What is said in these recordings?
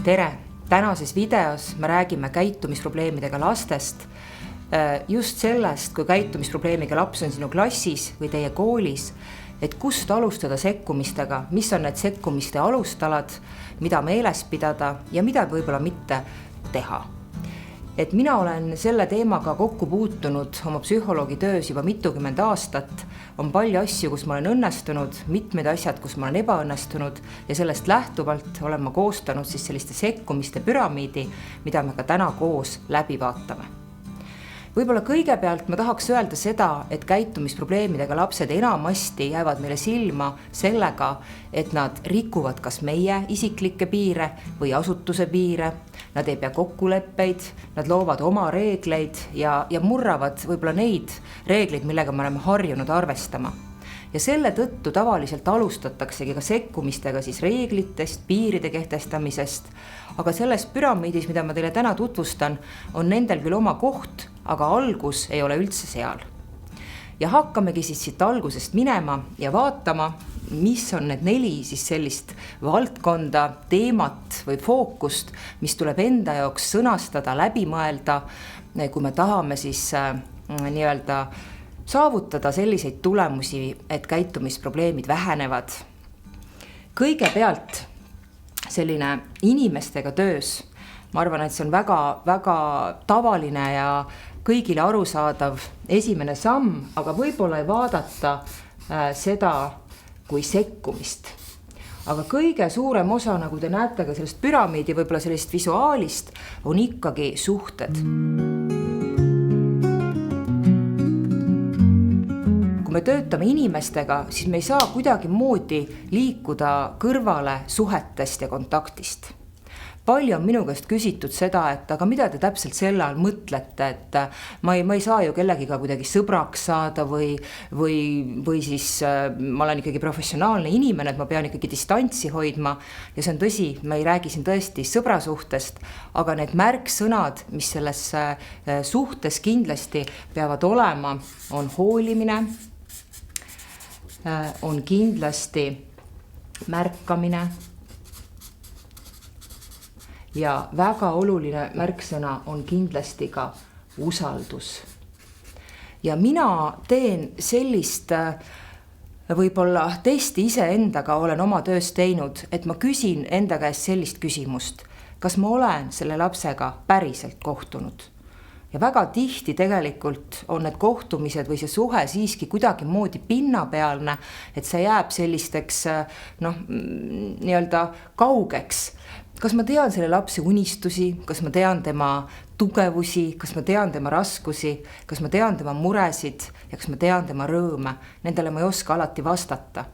Tere! Tänases videos me räägime käitumisprobleemidega lastest, just sellest, kui käitumisprobleemiga laps on sinu klassis või teie koolis, et kust alustada sekkumistega, mis on need sekkumiste alustalad, mida meeles pidada ja mida võib-olla mitte teha. Et mina olen selle teemaga kokku puutunud oma psühholoogi töös juba mitukümmend aastat, on palju asju, kus ma olen õnnestunud, mitmed asjad, kus ma olen ebaõnnestunud ja sellest lähtuvalt olen ma koostanud siis selliste sekkumiste püramiidi, mida me ka täna koos läbi vaatame. Võib-olla kõigepealt ma tahaks öelda seda, et käitumisprobleemidega lapsed enamasti jäävad meile silma sellega, et nad rikuvad kas meie isiklikke piire või asutuse piire, nad ei pea kokkuleppeid, nad loovad oma reegleid ja murravad võib-olla neid reegleid, millega me oleme harjunud arvestama. Ja selle tõttu tavaliselt alustataksegi ka sekkumistega siis reeglitest, piiride kehtestamisest, aga selles püramiidis, mida ma teile täna tutvustan, on nendel küll oma koht, aga algus ei ole üldse seal. Ja hakkamegi siis siit algusest minema ja vaatama, mis on need 4 siis sellist valdkonda, teemat või fookust, mis tuleb enda jaoks sõnastada, läbi mõelda, kui me tahame siis nii-öelda saavutada selliseid tulemusi, et käitumisprobleemid vähenevad. Kõigepealt selline inimestega töös, ma arvan, et see on väga tavaline ja kõigile arusaadav esimene samm, aga võib-olla ei vaadata seda kui sekkumist. Aga kõige suurem osa, nagu te näete ka sellest püramiidi, võib-olla sellest visuaalist, on ikkagi suhted. Kui me töötame inimestega, siis me ei saa kuidagi moodi liikuda kõrvale suhetest ja kontaktist. Palju on minu käest küsitud seda, et aga mida te täpselt selle all mõtlete, et ma ei saa ju kellegiga kuidagi sõbraks saada või siis ma olen ikkagi professionaalne inimene, et ma pean ikkagi distantsi hoidma ja see on tõsi, me ei räägi siin tõesti sõbrasuhtest, aga need märksõnad, mis selles suhtes kindlasti peavad olema, on hoolimine, on kindlasti märkamine ja väga oluline märksõna on kindlasti ka usaldus. Ja mina teen sellist võib-olla testi iseendaga olen oma töös teinud, et ma küsin enda käest sellist küsimust, kas ma olen selle lapsega päriselt kohtunud. Ja väga tihti tegelikult on need kohtumised või see suhe siiski kuidagi moodi pinnapealne, et see jääb sellisteks nii-öelda kaugeks. Kas ma tean selle lapse unistusi, kas ma tean tema tugevusi, kas ma tean tema raskusi, kas ma tean tema muresid ja kas ma tean tema rõõme, nendele ma ei oska alati vastata.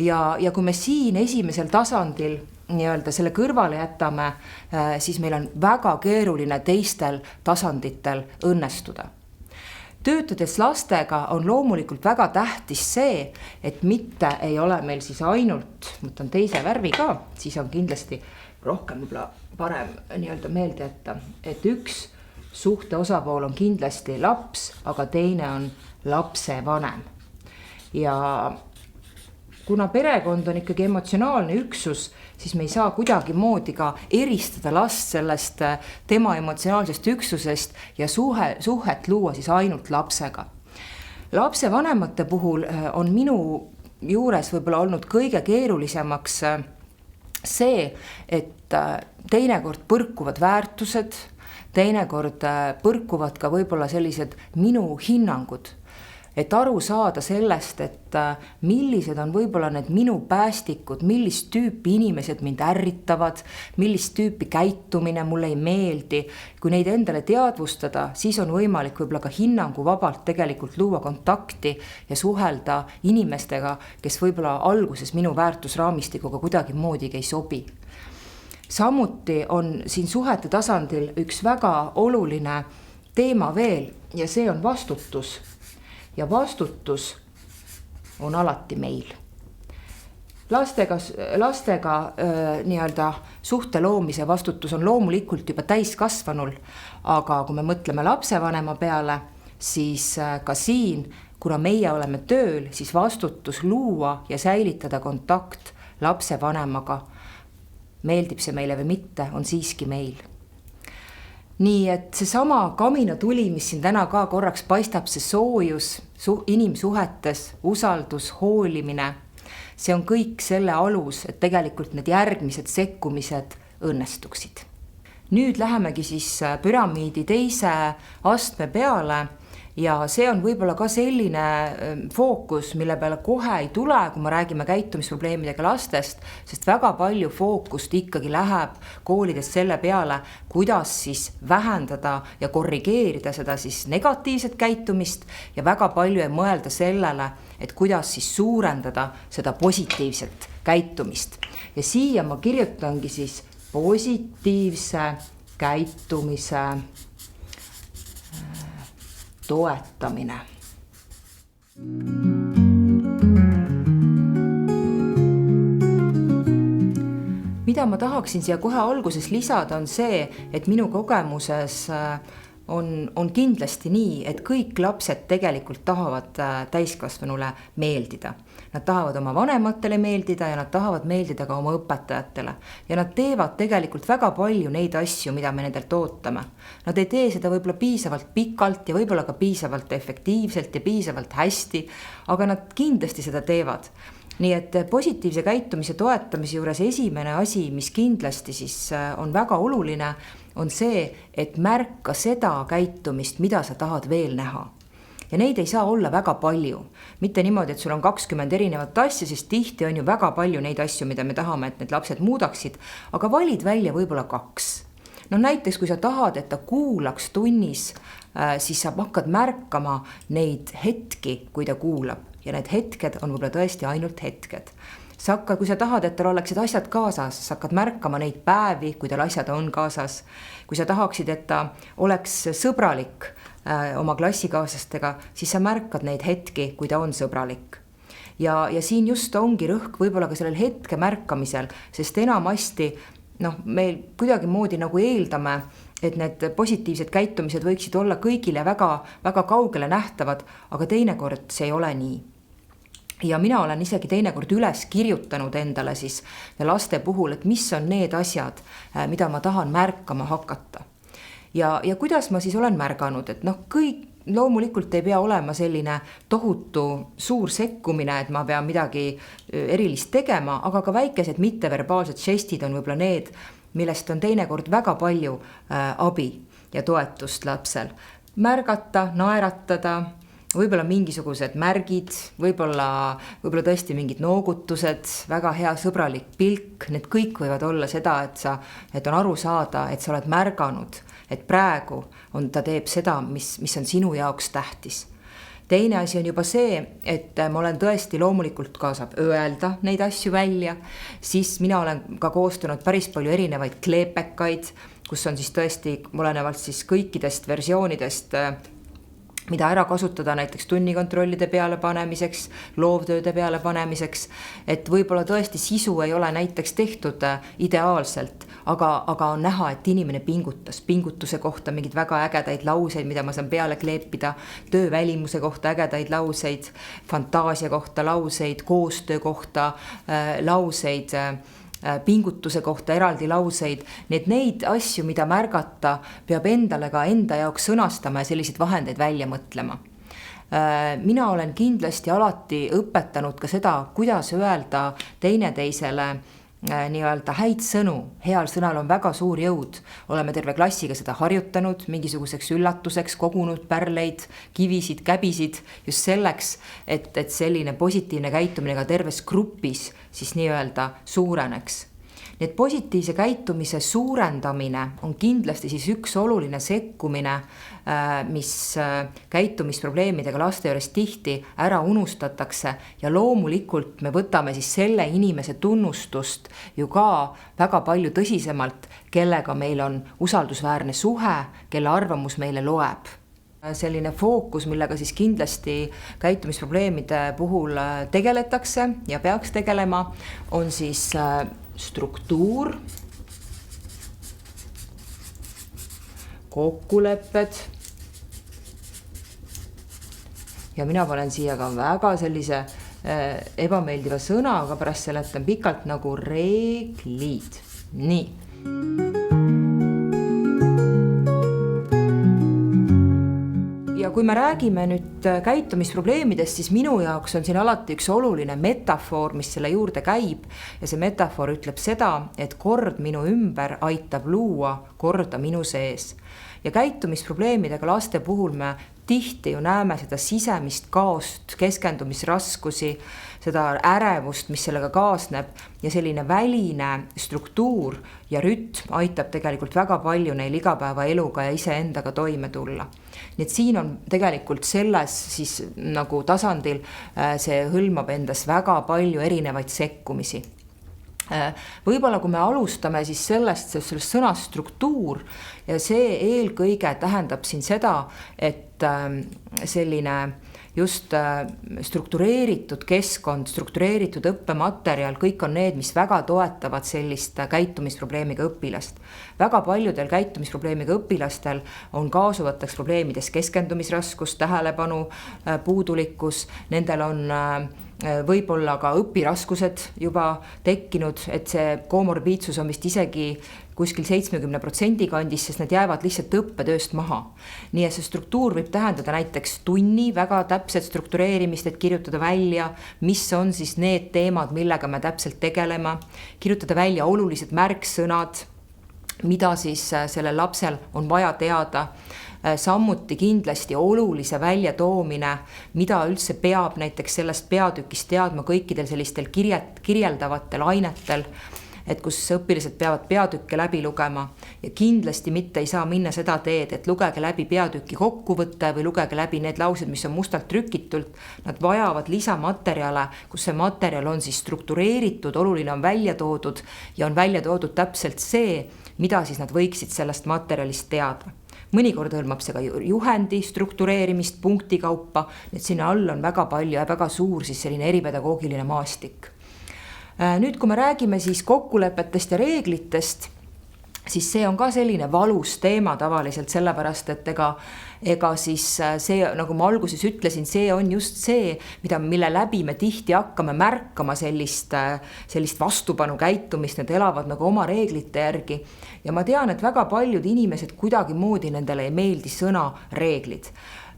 Ja kui me siin esimesel tasandil nii-öelda selle kõrvale jätame, siis meil on väga keeruline teistel tasanditel õnnestuda. Töötades lastega on loomulikult väga tähtis see, et mitte ei ole meil siis ainult, võtan teise värvi ka, siis on kindlasti rohkem parem nii-öelda meelde jätta, et üks suhte osapool on kindlasti laps, aga teine on lapse vanem. Ja kuna perekond on ikkagi emotsionaalne üksus, siis me ei saa kuidagi moodi ka eristada last sellest tema emotsionaalsest üksusest ja suhet luua siis ainult lapsega. Lapse vanemate puhul on minu juures võib-olla olnud kõige keerulisemaks see, et teinekord põrkuvad väärtused, teinekord põrkuvad ka võib-olla sellised minu hinnangud. Et aru saada sellest, et millised on võib-olla need minu päästikud, millist tüüpi inimesed mind ärritavad, millist tüüpi käitumine mulle ei meeldi. Kui neid endale teadvustada, siis on võimalik võib-olla ka hinnangu vabalt tegelikult luua kontakti ja suhelda inimestega, kes võib-olla alguses minu väärtusraamistikuga kuidagi moodigi ei sobi. Samuti on siin suhete tasandil üks väga oluline teema veel ja see on vastutus. Ja vastutus on alati meil. Lastega nii-öelda suhte loomise vastutus on loomulikult juba täiskasvanul, aga kui me mõtleme lapsevanema peale, siis ka siin, kuna meie oleme tööl, siis vastutus luua ja säilitada kontakt lapsevanemaga meeldib see meile või mitte, on siiski meil. Nii et seesama kaminatuli, mis siin täna ka korraks paistab, see soojus inimsuhetes, usaldus, hoolimine, see on kõik selle alus, et tegelikult need järgmised sekkumised õnnestuksid. Nüüd lähemegi siis püramiidi teise astme peale ja see on võib-olla ka selline fookus, mille peale kohe ei tule, kui me räägime käitumisprobleemidega lastest, sest väga palju fookust ikkagi läheb koolides selle peale, kuidas siis vähendada ja korrigeerida seda siis negatiivset käitumist ja väga palju ei mõelda sellele, et kuidas siis suurendada seda positiivset käitumist. Ja siia ma kirjutangi siis positiivse käitumise toetamine. Mida ma tahaksin siia kohe alguses lisada, on see, et minu kogemuses on kindlasti nii, et kõik lapsed tegelikult tahavad täiskasvanule meeldida. Nad tahavad oma vanematele meeldida ja nad tahavad meeldida ka oma õpetajatele. Ja nad teevad tegelikult väga palju neid asju, mida me nendelt ootame. Nad ei tee seda võib-olla piisavalt pikalt ja võib-olla ka piisavalt efektiivselt ja piisavalt hästi, aga nad kindlasti seda teevad. Nii et positiivse käitumise toetamise juures esimene asi, mis kindlasti siis on väga oluline, on see, et märka seda käitumist, mida sa tahad veel näha. Ja neid ei saa olla väga palju. Mitte niimoodi, et sul on 20 erinevat asja, sest tihti on ju väga palju neid asju, mida me tahame, et need lapsed muudaksid, aga valid välja võib-olla 2. No näiteks, kui sa tahad, et ta kuulaks tunnis, siis sa hakkad märkama neid hetki, kui ta kuulab. Ja need hetked on võib-olla tõesti ainult hetked. Kui sa tahad, et tal oleksid asjad kaasas, sa hakkad märkama neid päevi, kui tal asjad on kaasas. Kui sa tahaksid, et ta oleks sõbralik oma klassikaaslastega, siis sa märkad neid hetki, kui ta on sõbralik. Ja siin just ongi rõhk võib-olla ka sellel hetke märkamisel, sest enamasti me kuidagi moodi nagu eeldame, et need positiivsed käitumised võiksid olla kõigile väga, väga kaugele nähtavad, aga teinekord see ei ole nii. Ja mina olen isegi teinekord üles kirjutanud endale siis laste puhul, et mis on need asjad, mida ma tahan märkama hakata. Ja kuidas ma siis olen märganud, et kõik loomulikult ei pea olema selline tohutu suur sekkumine, et ma pean midagi erilist tegema, aga ka väikesed mitteverbaalsed žestid on võib-olla need, millest on teinekord väga palju abi ja toetust lapsel. Märgata, naeratada, võib-olla mingisugused märgid, võib-olla tõesti mingid noogutused, väga hea sõbralik pilk, need kõik võivad olla seda, et on aru saada, et sa oled märganud, et praegu ta teeb seda, mis on sinu jaoks tähtis. Teine asi on juba see, et ma olen tõesti loomulikult ka saab öelda neid asju välja, siis mina olen ka koostanud päris palju erinevaid kleepekaid, kus on siis tõesti olenevalt siis kõikidest versioonidest, mida ära kasutada näiteks tunnikontrollide peale panemiseks, loovtööde peale panemiseks, et võib-olla tõesti sisu ei ole näiteks tehtud ideaalselt, aga on näha, et inimene pingutuse kohta mingid väga ägedaid lauseid, mida ma saan peale kleepida, töövälimuse kohta ägedaid lauseid, fantaasia kohta lauseid, koostöö kohta lauseid, pingutuse kohta eraldi lauseid, neid asju, mida märgata, peab endale ka enda jaoks sõnastama ja selliseid vahendeid välja mõtlema. Mina olen kindlasti alati õpetanud ka seda, kuidas öelda teineteisele nii-öelda häid sõnu. Heal sõnal on väga suur jõud. Oleme terve klassiga seda harjutanud, mingisuguseks üllatuseks kogunud pärleid, kivisid, käbisid, just selleks, et selline positiivne käitumine ka terves grupis siis nii-öelda suureneks. Nii et positiivse käitumise suurendamine on kindlasti siis üks oluline sekkumine, mis käitumisprobleemidega laste juures tihti ära unustatakse ja loomulikult me võtame siis selle inimese tunnustust ju ka väga palju tõsisemalt, kellega meil on usaldusväärne suhe, kelle arvamus meile loeb. Selline fookus, millega siis kindlasti käitumisprobleemide puhul tegeletakse ja peaks tegelema, on siis struktuur, kokkulepped ja mina panen siia ka väga sellise ebameeldiva sõna, aga pärast seletan pikalt nagu reeglid. nii. Ja kui me räägime nüüd käitumisprobleemidest, siis minu jaoks on siin alati üks oluline metafoor, mis selle juurde käib. Ja see metafoor ütleb seda, et kord minu ümber aitab luua korda minu sees. Ja käitumisprobleemidega laste puhul me tihti ju näeme seda sisemist kaost, keskendumisraskusi, seda ärevust, mis sellega kaasneb ja selline väline struktuur ja rütm aitab tegelikult väga palju neil igapäevaeluga ja iseendaga toime tulla. Nii et siin on tegelikult selles siis nagu tasandil see hõlmab endas väga palju erinevaid sekkumisi. Võib-olla kui me alustame siis sellest sõnast struktuur ja see eelkõige tähendab siin seda, et selline just struktureeritud keskkond, struktureeritud õppematerjal, kõik on need, mis väga toetavad sellist käitumisprobleemiga õpilast. Väga paljudel käitumisprobleemiga õpilastel on kaasuvateks probleemides keskendumisraskus, tähelepanu puudulikkus, nendel on võib-olla ka õpiraskused juba tekkinud, et see komorbiidsus on vist isegi kuskil 70% kandis, sest need jäävad lihtsalt õppetööst maha. Nii et see struktuur võib tähendada näiteks tunni väga täpset struktureerimist, et kirjutada välja, mis on siis need teemad, millega me täpselt tegeleme, kirjutada välja olulised märksõnad, mida siis sellel lapsel on vaja teada, samuti kindlasti olulise väljatoomine, mida üldse peab näiteks sellest peatükist teadma kõikidel sellistel kirjeldavatel ainetel, et kus õpilased peavad peatükke läbi lugema ja kindlasti mitte ei saa minna seda teed, et lugege läbi peatüki kokkuvõtte või lugege läbi need laused, mis on mustalt trükitult. Nad vajavad lisamaterjale, kus see materjal on siis struktureeritud, oluline on välja toodud ja on välja toodud täpselt see, mida siis nad võiksid sellest materjalist teada. Mõnikord hõlmab see ka juhendi struktureerimist punkti kaupa, et sinna all on väga palju ja väga suur siis selline eripedagoogiline maastik. Nüüd, kui me räägime siis kokkulepetest ja reeglitest, siis see on ka selline valus teema tavaliselt, sellepärast, et ega siis see, nagu ma alguses ütlesin, see on just see, mille läbi me tihti hakkame märkama sellist vastupanu käitumist, need elavad nagu oma reeglite järgi. Ja ma tean, et väga paljud inimesed kuidagi moodi nendele ei meeldi sõna reeglid.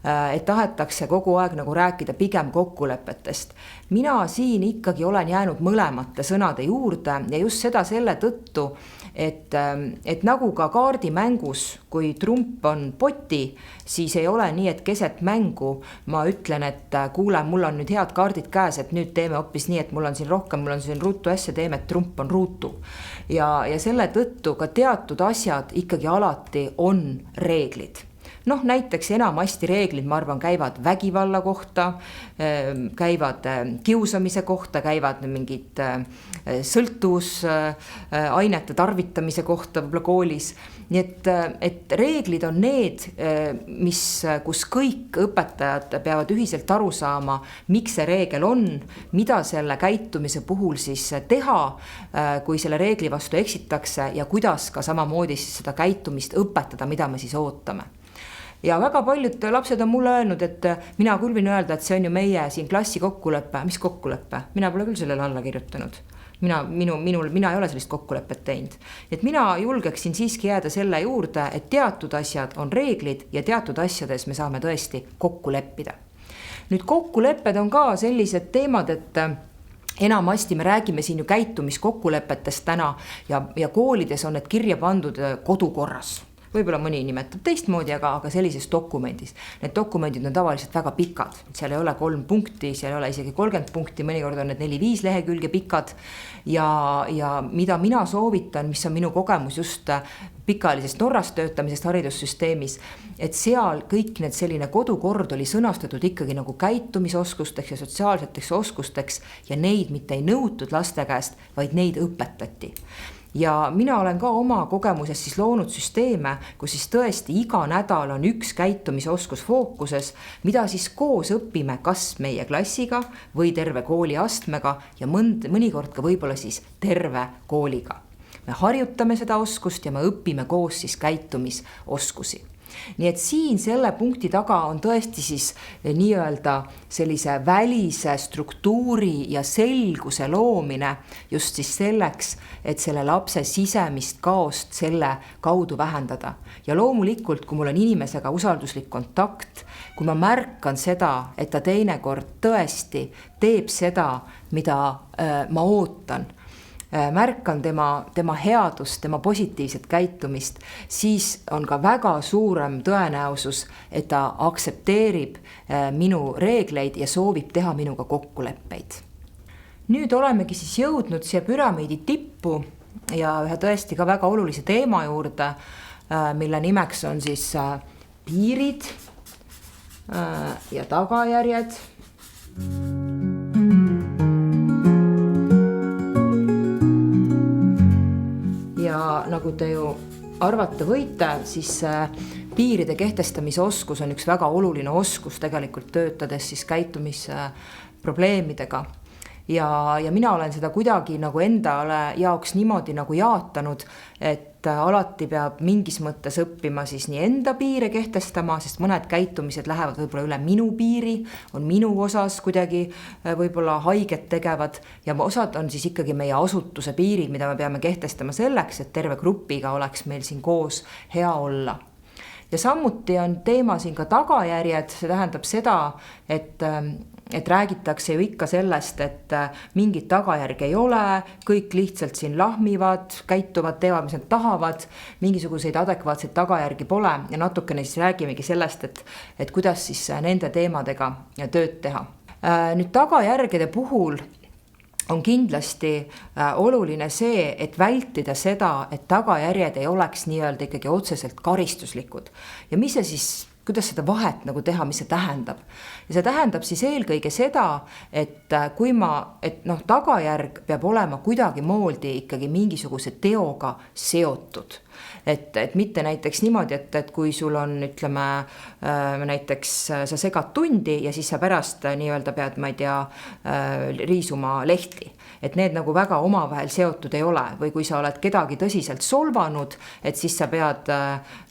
Et tahetakse kogu aeg nagu rääkida pigem kokkulepetest. Mina siin ikkagi olen jäänud mõlemate sõnade juurde ja just seda selle tõttu, et nagu ka kaardimängus, kui trump on poti, siis ei ole nii, et keset mängu ma ütlen, et kuule, mul on nüüd head kaardid käes, et nüüd teeme hoopis nii, et mul on siin rohkem, mul on siin ruutu asja, teeme, et trump on ruutu. Ja selle tõttu ka teatud asjad ikkagi alati on reeglid. Näiteks enamasti reeglid, ma arvan, käivad vägivalla kohta, käivad kiusamise kohta, käivad mingid sõltuvusainete tarvitamise kohta võib-olla koolis. Nii et reeglid on need, kus kõik õpetajad peavad ühiselt aru saama, miks see reegel on, mida selle käitumise puhul siis teha, kui selle reegli vastu eksitakse ja kuidas ka samamoodi siis seda käitumist õpetada, mida me siis ootame. Ja väga paljud lapsed on mulle öelnud, et mina küll võin öelda, et see on ju meie siin klassi kokkuleppe. Mis kokkuleppe? Mina pole küll sellele alla kirjutanud. Mina ei ole sellist kokkulepet teinud. Et mina julgeksin siiski jääda selle juurde, et teatud asjad on reeglid ja teatud asjades me saame tõesti kokku leppida. Nüüd kokkulepped on ka sellised teemad, et enamasti me räägime siin ju käitumiskokkulepetest täna ja koolides on need kirja pandud kodukorras. Võib-olla mõni nimetab teistmoodi, aga sellises dokumendis. Need dokumendid on tavaliselt väga pikad. Seal ei ole 3 punkti, seal ei ole isegi 30 punkti, mõnikord on need 4-5 lehekülge pikad. Ja mida mina soovitan, mis on minu kogemus just pikaajalisest Norras töötamisest haridussüsteemis, et seal kõik need selline kodukord oli sõnastatud ikkagi nagu käitumisoskusteks ja sotsiaalseteks oskusteks ja neid mitte ei nõutud laste käest, vaid neid õpetati. Ja mina olen ka oma kogemuses siis loonud süsteeme, kus siis tõesti iga nädal on üks käitumisoskus fookuses, mida siis koos õpime kas meie klassiga või terve kooli astmega ja mõnikord ka võib-olla siis terve kooliga. Me harjutame seda oskust ja me õpime koos siis käitumisoskusi. nii et siin selle punkti taga on tõesti siis nii-öelda sellise välise struktuuri ja selguse loomine just siis selleks, et selle lapse sisemist kaost selle kaudu vähendada. Ja loomulikult, kui mul on inimesega usalduslik kontakt, kui ma märkan seda, et ta teinekord tõesti teeb seda, mida ma ootan, märkan tema headust, tema positiivset käitumist, siis on ka väga suurem tõenäosus, et ta aktsepteerib minu reegleid ja soovib teha minuga kokkuleppeid. Nüüd olemegi siis jõudnud siia püramiidi tippu ja ühe tõesti ka väga olulise teema juurde, mille nimeks on siis piirid ja tagajärjed. Ja nagu te ju arvata võite, siis piiride kehtestamise oskus on üks väga oluline oskus tegelikult töötades siis käitumisprobleemidega. Ja mina olen seda kuidagi nagu endale jaoks niimoodi nagu jaatanud, et alati peab mingis mõttes õppima siis nii enda piire kehtestama, sest mõned käitumised lähevad võib-olla üle minu piiri, on minu osas kuidagi võib-olla haiget tegevad ja osad on siis ikkagi meie asutuse piirid, mida me peame kehtestama selleks, et terve grupiga oleks meil siin koos hea olla. Ja samuti on teema siin ka tagajärjed, see tähendab seda, et räägitakse ju ikka sellest, et mingit tagajärg ei ole, kõik lihtsalt siin lahmivad, käituvad, teevad, mis nad tahavad, mingisuguseid adekvaatseid tagajärgi pole ja natukene siis räägimegi sellest, et kuidas siis nende teemadega tööd teha. Nüüd tagajärgede puhul on kindlasti oluline see, et vältida seda, et tagajärjed ei oleks nii-öelda ikkagi otseselt karistuslikud. Ja mis see siis, kuidas seda vahet nagu teha, mis see tähendab? Ja see tähendab siis eelkõige seda, et kui tagajärg peab olema kuidagi moodi ikkagi mingisuguse teoga seotud. Et mitte näiteks niimoodi, et kui sul on, ütleme, näiteks sa segad tundi ja siis sa pärast nii-öelda pead, ma ei tea, riisuma lehti. Et need nagu väga omavahel seotud ei ole või kui sa oled kedagi tõsiselt solvanud, et siis sa pead,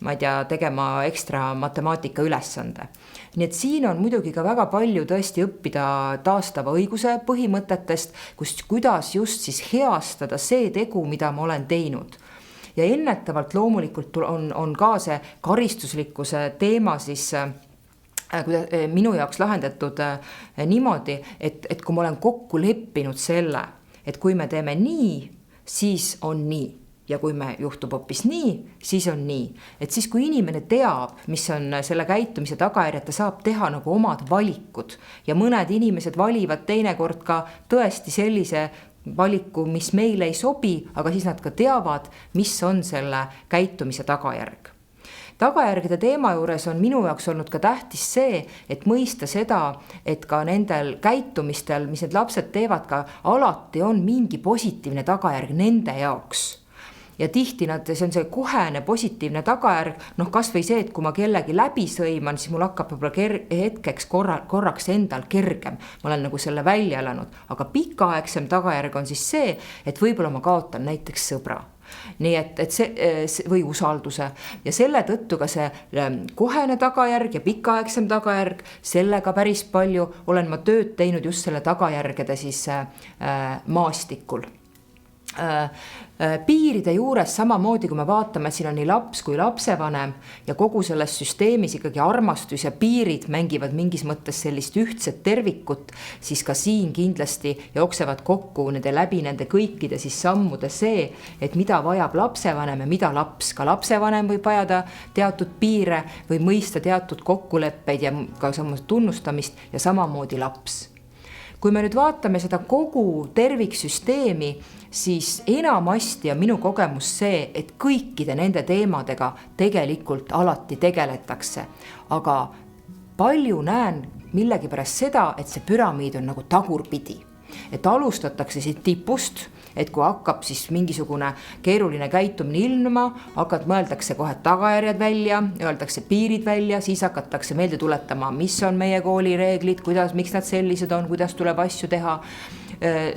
ma ei tea, tegema ekstra matemaatika ülesande. Nii et siin on muidugi ka väga palju tõesti õppida taastava õiguse põhimõtetest, kuidas just siis heastada see tegu, mida ma olen teinud. Ja ennetavalt loomulikult on ka see karistuslikkuse teema siis minu jaoks lahendatud niimoodi, et kui ma olen kokku leppinud selle, et kui me teeme nii, siis on nii. Ja kui me juhtub hoopis nii, siis on nii. Et siis kui inimene teab, mis on selle käitumise tagajärjed, ta saab teha nagu omad valikud. Ja mõned inimesed valivad teinekord ka tõesti sellise valiku, mis meile ei sobi, aga siis nad ka teavad, mis on selle käitumise tagajärg. Tagajärgede teema juures on minu jaoks olnud ka tähtis see, et mõista seda, et ka nendel käitumistel, mis need lapsed teevad, ka alati on mingi positiivne tagajärg nende jaoks. Ja tihti see on see kohene positiivne tagajärg, kas või see, et kui ma kellegi läbi sõiman, siis mul hakkab hetkeks korraks endal kergem. Ma olen nagu selle välja elanud, aga pikaaegsem tagajärg on siis see, et võib-olla ma kaotan näiteks sõbra. Nii et see või usalduse ja selle tõttu ka see kohene tagajärg ja pikaaegsem tagajärg, sellega päris palju olen ma tööd teinud just selle tagajärgede siis maastikul. Piiride juures samamoodi, kui me vaatame, et siin on nii laps kui lapsevanem ja kogu selles süsteemis ikkagi armastus ja piirid mängivad mingis mõttes sellist ühtset tervikut, siis ka siin kindlasti jooksevad kokku nende kõikide siis sammude see, et mida vajab lapsevanem ja mida laps. Ka lapsevanem võib vajada teatud piire või mõista teatud kokkuleppeid ja ka samas tunnustamist ja samamoodi laps. Kui me nüüd vaatame seda kogu terviksüsteemi, siis enamasti on minu kogemus see, et kõikide nende teemadega tegelikult alati tegeletakse. Aga palju näen millegipärast seda, et see püramiid on nagu tagurpidi. Et alustatakse siit tipust, et kui hakkab siis mingisugune keeruline käitumine ilmuma, mõeldakse kohe tagajärjed välja, öeldakse piirid välja, siis hakatakse meelde tuletama, mis on meie kooli reeglid, miks nad sellised on, kuidas tuleb asju teha.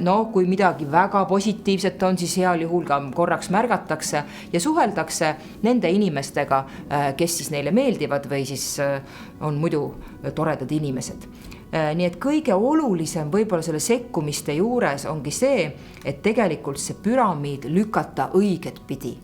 no kui midagi väga positiivset on, siis heal juhul ka korraks märgatakse ja suheldakse nende inimestega, kes siis neile meeldivad või siis on muidu toredad inimesed. Nii et kõige olulisem võib-olla selle sekkumiste juures ongi see, et tegelikult see püramiid lükata õiget pidi.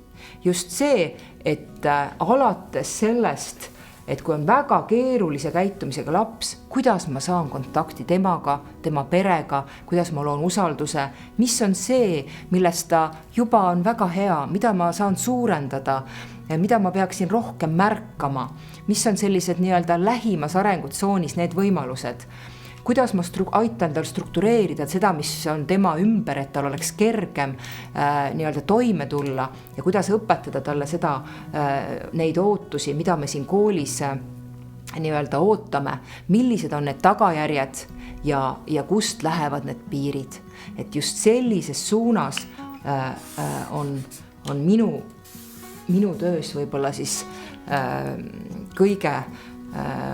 Just see, et alates sellest, et kui on väga keerulise käitumisega laps, kuidas ma saan kontakti temaga, tema perega, kuidas ma loon usalduse, mis on see, millest ta juba on väga hea, mida ma saan suurendada, mida ma peaksin rohkem märkama, mis on sellised nii-öelda lähimas arengutsoonis need võimalused, kuidas ma aitan tal struktureerida seda, mis on tema ümber, et tal oleks kergem nii-öelda toime tulla ja kuidas õpetada talle seda, neid ootusi, mida me siin koolis nii-öelda ootame, millised on need tagajärjed ja kust lähevad need piirid. Et just sellises suunas on minu töös võib-olla siis kõige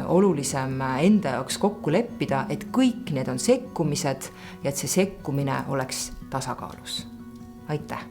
olulisem enda jaoks kokku leppida, et kõik need on sekkumised ja et see sekkumine oleks tasakaalus. Aitäh!